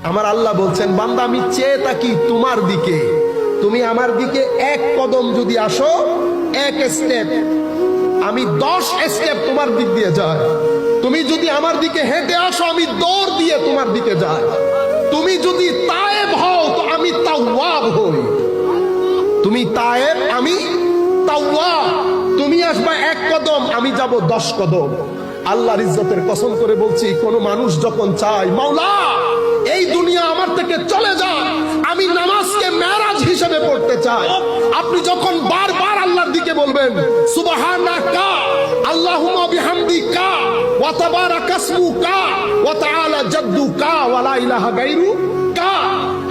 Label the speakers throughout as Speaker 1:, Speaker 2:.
Speaker 1: আমার আল্লাহ বলছেন, বান্দা আমি চেয়ে থাকি তোমার দিকে, তুমি আমার দিকে এক কদম যদি আসো, এক স্টেপ, আমি 10 স্টেপ তোমার দিক দিয়ে যাই। তুমি যদি আমার দিকে হেঁটে আসো, আমি দৌড় দিয়ে তোমার দিকে যাই। তুমি যদি তায়েব হও তো আমি তাওয়াব হই। তুমি তায়েব, আমি তাওয়াব। তুমি আসবা এক কদম, আমি যাব 10 কদম। আল্লাহর ইজ্জতের কসম করে বলছি, কোন মানুষ যখন চায় মাওলা এই দুনিয়া আমার থেকে চলে যায়, আমি নামাজকে মেরাজ হিসেবে পড়তে চাই, আপনি যখন বারবার আল্লাহর দিকে বলবেন সুবহানাকা আল্লাহুম্মা বিহামদিকা ওয়া তাবারাকা ইসমুকা ওয়া তাআলা জাদ্দুকা ওয়া লা ইলাহা গায়রুকা,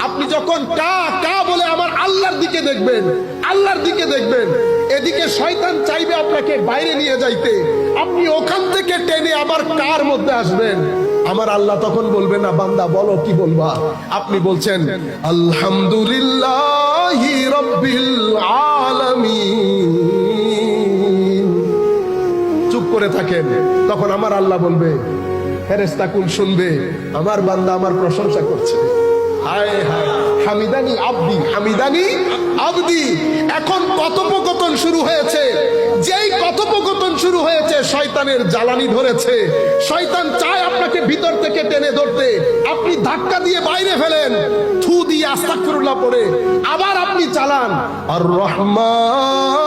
Speaker 1: আপনি যখন কা কা বলে আমার আল্লাহর দিকে দেখবেন, আল্লাহর দিকে দেখবেন, এদিকে শয়তান চাইবে আপনাকে বাইরে নিয়ে যাইতে, আপনি ওখান থেকে টেনে আবার কার মধ্যে আসবেন। আমার আল্লাহ তখন বলবে না বান্দা বলো কি বলবা, আপনি বলছেন আলহামদুলিল্লাহি রাব্বিল আলামিন, চুপ করে থাকেন। তখন আমার আল্লাহ বলবে, ফেরেশতা কুল শুনবে আমার বান্দা আমার প্রশংসা করছে। হায় হায়, হামিদানি আব্দি, হামিদানি আব্দি। এখন কথোপকথন শুরু হয়েছে। যেই কথোপকথন শুরু হয়েছে, শয়তানের জ্বালানি ধরেছে। শয়তান চায় আপনাকে ভিতর থেকে টেনে ধরতে, আপনি ধাক্কা দিয়ে বাইরে ফেলেন, থু দিয়ে আস্তাগফিরুল্লাহ পড়ে আবার আপনি চালান আর রহমান